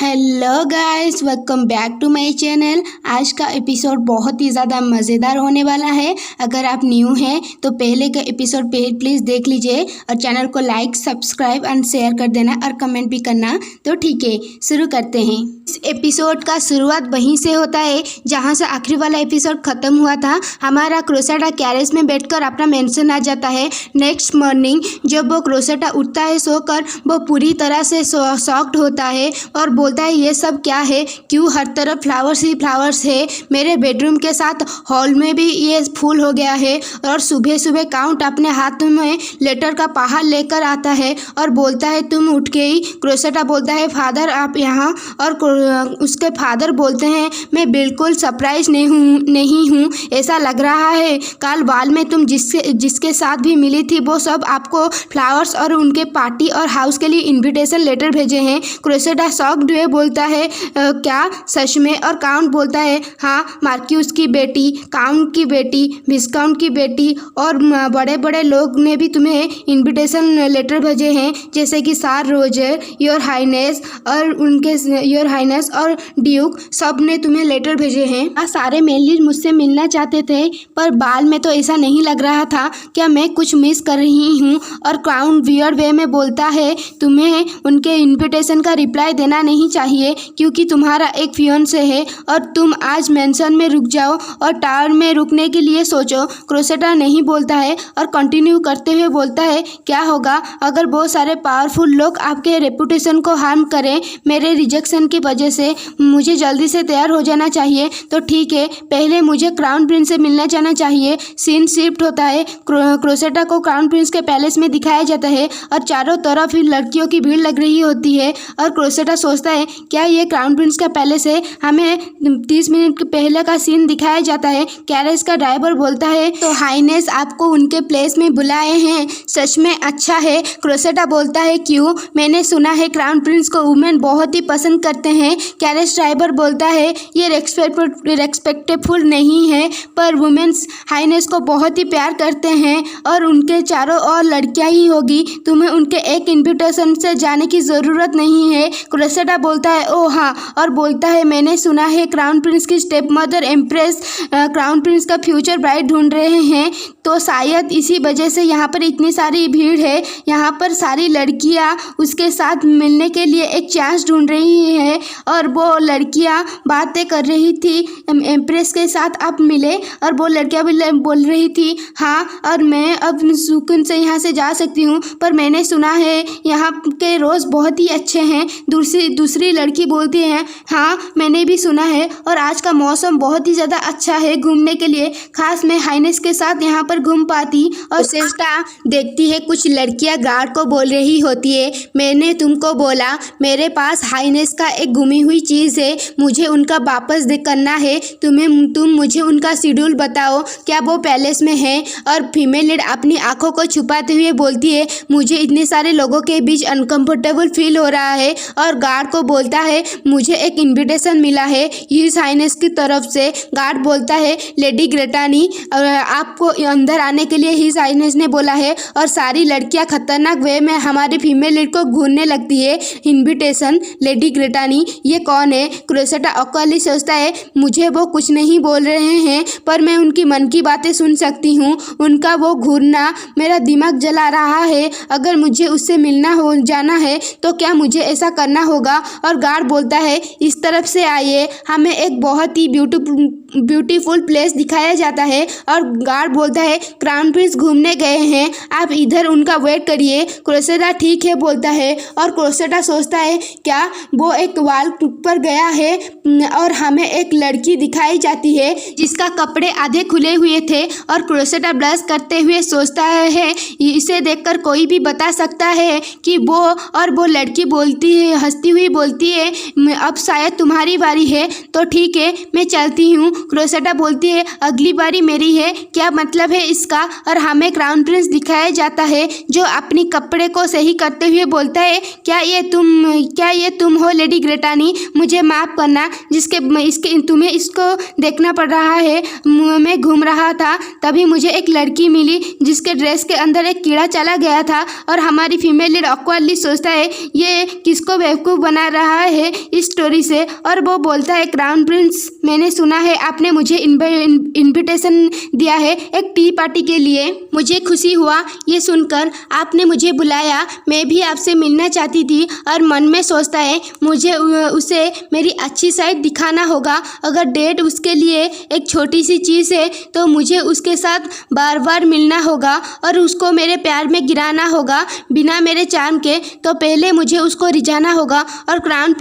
Hello guys, welcome back to my channel. आज का episode बहुत ही ज़्यादा मज़ेदार होने वाला है। अगर आप न्यू हैं तो पहले का एपिसोड प्लीज़ देख लीजिए और चैनल को लाइक, सब्सक्राइब एंड शेयर कर देना और कमेंट भी करना। तो ठीक है, शुरू करते हैं। इस एपिसोड का शुरुआत वहीं से होता है जहां से आखिरी वाला एपिसोड ख़त्म हुआ था। हमारा क्रोसेटा कैरेज में बैठकर अपना मेंशन आ जाता है। नेक्स्ट मॉर्निंग जब वो क्रोसेटा उठता है सोकर, वो पूरी तरह से शॉक्ड होता है और बोलता है ये सब क्या है, क्यों हर तरफ फ्लावर्स ही फ्लावर्स है। मेरे बेडरूम के साथ हॉल में भी ये फूल हो गया है। और सुबह सुबह काउंट अपने हाथ में लेटर का पहाड़ लेकर आता है और बोलता है तुम उठ गई। क्रोसेटा बोलता है फादर आप यहाँ, और उसके फादर बोलते हैं मैं बिल्कुल सरप्राइज नहीं हूँ। ऐसा लग रहा है कल बाल में तुम जिसके साथ भी मिली थी वो सब आपको फ्लावर्स और उनके पार्टी और हाउस के लिए इनविटेशन लेटर भेजे हैं। क्रोसेटा शॉक्ड हुए बोलता है क्या सच में? और काउंट बोलता है हाँ, मार्क्यूस की बेटी, काउंट की बेटी, विस्काउंट की बेटी और बड़े बड़े लोग ने भी तुम्हें इनविटेशन लेटर भेजे हैं, जैसे कि सार रोजर, योर हाइनेस और उनके योर हाइनेस और ड्यूक, सब ने तुम्हें लेटर भेजे हैं। सारे मेनली मुझसे मिलना चाहते थे, पर बाल में तो ऐसा नहीं लग रहा था। क्या मैं कुछ मिस कर रही हूँ? और काउंट वियर्ड वे में बोलता है तुम्हें उनके इनविटेशन का रिप्लाई देना नहीं चाहिए क्योंकि तुम्हारा एक फियोंसे है और तुम आज मेंशन में रुक जाओ और टावर में रुकने के लिए सोचो। क्रोसेटा नहीं बोलता है और कंटिन्यू करते हुए बोलता है क्या होगा अगर बहुत सारे पावरफुल लोग आपके रेपुटेशन को हार्म करें मेरे रिजेक्शन की वजह से? मुझे जल्दी से तैयार हो जाना चाहिए। तो ठीक है, पहले मुझे क्राउन प्रिंस से मिलना जाना चाहिए। सीन शिफ्ट होता है। क्रोसेटा को क्राउन प्रिंस के पैलेस में दिखाया जाता है और चारों तरफ ही लड़कियों की भीड़ लग रही होती है। और क्रोसेटा सोचता है क्या ये क्राउन प्रिंस का पैलेस है? हमें 30 मिनट पहले का सीन दिखाया जाता है। कैरेज का ड्राइवर बोलता है तो हाइनेस आपको उनके प्लेस में बुलाए हैं, सच में अच्छा है। क्रोसेटा बोलता है क्यों? मैंने सुना है क्राउन प्रिंस को वुमेन बहुत ही पसंद करते हैं। कैरेज ड्राइवर बोलता है ये रेस्पेक्टेफुल नहीं है, पर वुमेन्स हाइनेस को बहुत ही प्यार करते हैं और उनके चारों और लड़कियां ही होगी। तुम्हें उनके एक इनविटेशन से जाने की ज़रूरत नहीं है। क्रोसेटा बोलता है ओ हाँ, और बोलता है मैंने सुना है क्राउन प्रिंस की step mother empress crown Prince का फ्यूचर ब्राइड ढूंढ रहे हैं, तो शायद इसी वजह से यहाँ पर इतनी सारी भीड़ है। यहाँ पर सारी लड़कियाँ उसके साथ मिलने के लिए एक चांस ढूंढ रही हैं और वो लड़कियाँ बातें कर रही थी एम्प्रेस के साथ आप मिले, और वो लड़कियाँ भी बोल रही थी हाँ, और मैं अब सुकून से यहाँ से जा सकती हूँ, पर मैंने सुना है यहाँ के रोज़ बहुत ही अच्छे हैं। दूसरी लड़की बोलती है हाँ, मैंने भी सुना है, और आज का मौसम बहुत ही ज़्यादा अच्छा है घूमने के लिए, खास मैं हाइनेस के साथ यहाँ पर घूम पाती। और सेस्टा देखती है कुछ लड़कियाँ गार्ड को बोल रही होती है मैंने तुमको बोला मेरे पास हाइनेस का एक गुमी हुई चीज़ है, मुझे उनका वापस करना है। तुम मुझे उनका शेड्यूल बताओ, क्या वो पैलेस में है? और फीमेल लीड अपनी आंखों को छुपाते हुए बोलती है मुझे इतने सारे लोगों के बीच अनकंफर्टेबल फील हो रहा है। और गार्ड को बोलता है मुझे एक इनविटेशन मिला है हिज हाइनेस की तरफ से। गार्ड बोलता है लेडी ग्रेटानी आपको अंदर आने के लिए हिज हाइनेस ने बोला है। और सारी लड़कियां खतरनाक वे में हमारी फीमेल लीड को घूरने लगती है। इनविटेशन लेडी ग्रेटानी, ये कौन है? क्रोसेटा ऑकवर्डली सोचता है मुझे वो कुछ नहीं बोल रहे हैं, पर मैं उनकी मन की बातें सुन सकती हूँ। उनका वो घूरना मेरा दिमाग जला रहा है। अगर मुझे उससे मिलना हो जाना है तो क्या मुझे ऐसा करना होगा? और गार्ड बोलता है इस तरफ से आइए, हमें एक बहुत ही ब्यूटीफुल प्लेस दिखाया जाता है। और गार्ड बोलता है क्राउन प्रिंस घूमने गए हैं, आप इधर उनका वेट करिए। क्रोसेटा ठीक है बोलता है, और क्रोसेटा सोचता है क्या वो एक वॉल पर गया है और हमें एक लड़की दिखाई जाती है जिसका कपड़े आधे खुले हुए थे। और क्रोसेटा ब्लश करते हुए सोचता है इसे देखकर कोई भी बता सकता है कि वो लड़की बोलती है, हंसती हुई बोलती है अब शायद तुम्हारी बारी है, तो ठीक है मैं चलती हूँ। क्रोसेटा बोलती है अगली बारी मेरी है, क्या मतलब है इसका। और हमें क्राउन प्रिंस दिखाया जाता है जो अपनी कपड़े को सही करते हुए बोलता है क्या ये तुम हो लेडी ग्रेटानी, मुझे माफ़ करना इसके तुम्हें इसको देखना पड़ रहा है। मैं घूम रहा था तभी मुझे एक लड़की मिली जिसके ड्रेस के अंदर एक कीड़ा चला गया था और हमारी फीमेल लीड ऑकवर्डली सोचता है ये किसको बेवकूफ़ बना रहा है इस स्टोरी से। और वो बोलता है क्राउन प्रिंस मैंने सुना है आपने मुझे इनविटेशन दिया है एक टी पार्टी के लिए, मुझे खुशी हुआ ये सुनकर आपने मुझे बुलाया, मैं भी आपसे मिलना चाहती थी। और मन में सोचता है मुझे उसे मेरी अच्छी साइड दिखाना होगा, अगर डेट उसके लिए एक छोटी सी चीज़ है तो मुझे उसके साथ बार बार मिलना होगा और उसको मेरे प्यार में गिराना होगा बिना मेरे चार्म के, तो पहले मुझे उसको रिझाना होगा। और क्राउन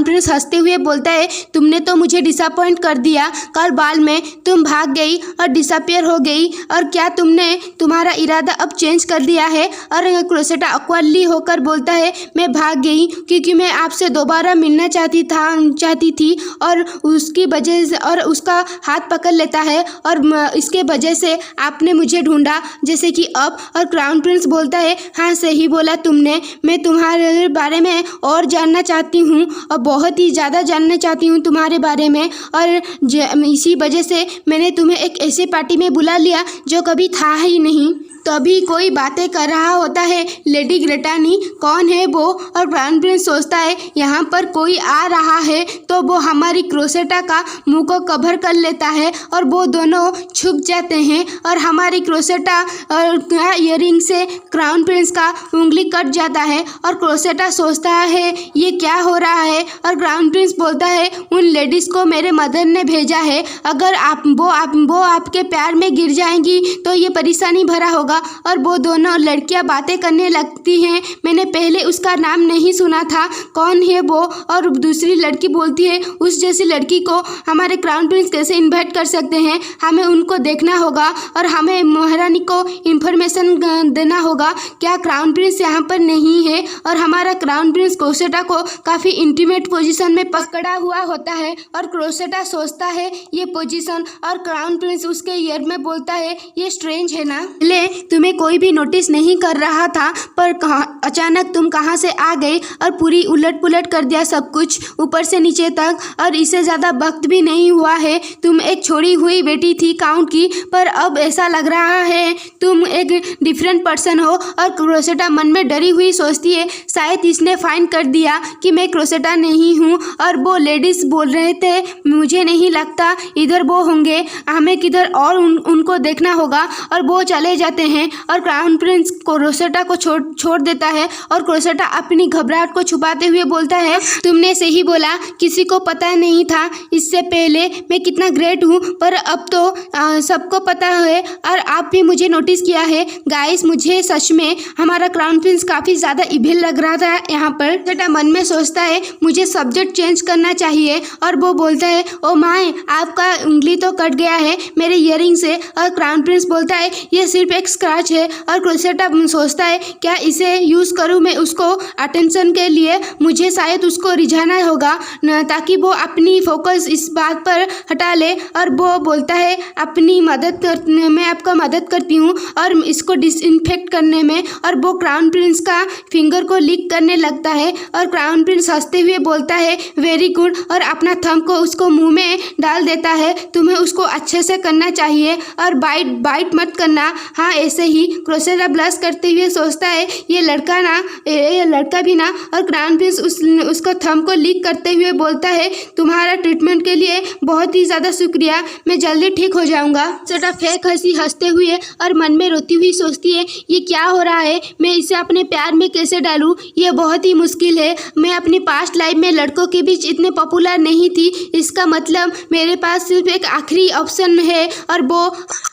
प्रिंस हंसते हुए बोलता है तुमने तो मुझे डिसअपॉइंट कर दिया, कल बाल में तुम भाग गई और डिसअपियर हो गई, और क्या तुम्हारा इरादा अब चेंज कर दिया है। और क्रोसेटा ऑकवर्डली होकर बोलता है मैं भाग गई क्योंकि मैं आपसे दोबारा मिलना चाहती थी और उसकी वजह से, और उसका हाथ पकड़ लेता है और इसके वजह से आपने मुझे ढूंढा जैसे कि अब। और क्राउन प्रिंस बोलता है हाँ सही बोला तुमने, मैं तुम्हारे बारे में और जानना चाहती हूँ और बहुत ही ज़्यादा जानना चाहती हूँ तुम्हारे बारे में, और इसी वजह से मैंने तुम्हें एक ऐसे पार्टी में बुला लिया जो कभी था ही नहीं। तभी कोई बातें कर रहा होता है लेडी ग्रेटानी कौन है वो, और क्राउन प्रिंस सोचता है यहाँ पर कोई आ रहा है तो वो हमारी क्रोसेटा का मुंह को कवर कर लेता है और वो दोनों छुप जाते हैं और हमारी क्रोसेटा ईयरिंग से क्राउन प्रिंस का उंगली कट जाता है और क्रोसेटा सोचता है ये क्या हो रहा है। और क्राउन प्रिंस बोलता है उन लेडीज़ को मेरे मदर ने भेजा है, अगर वो आपके प्यार में गिर जाएंगी तो ये परेशानी भरा होगा। और वो दोनों लड़कियां बातें करने लगती हैं, मैंने पहले उसका नाम नहीं सुना था, कौन है वो। और दूसरी लड़की बोलती है उस जैसी लड़की को हमारे क्राउन प्रिंस कैसे इन्वाइट कर सकते हैं, हमें उनको देखना होगा और हमें महारानी को इन्फॉर्मेशन देना होगा क्या क्राउन प्रिंस यहाँ पर नहीं है। और हमारा क्राउन प्रिंस क्रोसेटा को काफ़ी इंटीमेट पोजीशन में पकड़ा हुआ होता है और क्रोसेटा सोचता है ये पोजीशन, और क्राउन प्रिंस उसके ईयर में बोलता है ये स्ट्रेंज है ना, तुम्हें कोई भी नोटिस नहीं कर रहा था पर अचानक तुम कहाँ से आ गए और पूरी उलट पुलट कर दिया सब कुछ ऊपर से नीचे तक, और इससे ज़्यादा वक्त भी नहीं हुआ है, तुम एक छोड़ी हुई बेटी थी काउंट की पर अब ऐसा लग रहा है तुम एक डिफरेंट पर्सन हो। और क्रोसेटा मन में डरी हुई सोचती है शायद इसने फाइंड कर दिया कि मैं क्रोसेटा नहीं हूँ, और वो लेडीज़ बोल रहे थे मुझे नहीं लगता इधर वो होंगे, हमें किधर और उनको देखना होगा। और वो चले जाते हैं और क्राउन प्रिंस क्रोसेटा को छोड़ देता है और क्रोसेटा अपनी घबराहट को छुपाते हुए बोलता है तुमने सही बोला, किसी को पता नहीं था इससे पहले मैं कितना ग्रेट हूँ, पर अब तो सबको पता है और आप भी मुझे नोटिस किया है। गाइस मुझे सच में हमारा क्राउन प्रिंस काफ़ी ज़्यादा इविल लग रहा था यहाँ पर। क्रोसेटा मन में सोचता है मुझे सब्जेक्ट चेंज करना चाहिए और वो बोलता है ओ माय आपका उंगली तो कट गया है मेरे ईयरिंग से। और क्राउन प्रिंस बोलता है ये सिर्फ एक स्क्रैच है। और क्रोसेटा सोचता है क्या इसे यूज़ करूँ मैं उसको अटेंशन के लिए, मुझे शायद उसको रिझाना होगा ताकि वो अपनी फोकस इस बात पर हटा ले। और वो बोलता है मैं आपका मदद करती हूँ और इसको डिसइंफेक्ट करने में, और वो क्राउन प्रिंस का फिंगर को लिक करने लगता है। और क्राउन प्रिंस हंसते हुए बोलता है वेरी गुड, और अपना थंब को उसको मुंह में डाल देता है, तुम्हें उसको अच्छे से करना चाहिए और बाइट मत करना। हाँ ऐसे ही। क्रोसेटा ब्लश करते हुए सोचता है ये लड़का भी ना। और क्राउन प्रिंस उसको थंब को लिक करते हुए बोलता है तुम्हारा ट्रीटमेंट के लिए बहुत ही ज़्यादा शुक्रिया, मैं जल्दी ठीक हो जाऊँगा। क्रोसेटा फेक हंसी हंसते हुए और मन में रोती हुई सोचती है ये क्या हो रहा है, मैं इसे अपने प्यार में कैसे डालूँ, ये बहुत ही मुश्किल है। मैं अपनी पास्ट लाइफ में लड़कों के बीच इतने पॉपुलर नहीं थी, इसका मतलब मेरे पास सिर्फ एक आखिरी ऑप्शन है और वो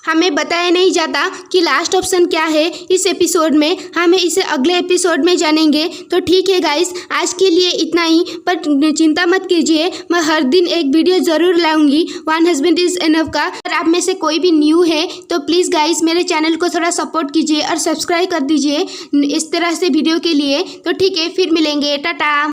हमें बताया नहीं जाता कि लास्ट ऑप्शन क्या है इस एपिसोड में, हमें इसे अगले एपिसोड में जानेंगे। तो ठीक है गाइस आज के लिए इतना ही, पर चिंता मत कीजिए मैं हर दिन एक वीडियो ज़रूर लाऊंगी वन हस्बैंड इज़ इनफ का। अगर आप में से कोई भी न्यू है तो प्लीज़ गाइस मेरे चैनल को थोड़ा सपोर्ट कीजिए और सब्सक्राइब कर दीजिए इस तरह से वीडियो के लिए। तो ठीक है फिर मिलेंगे, टाटा।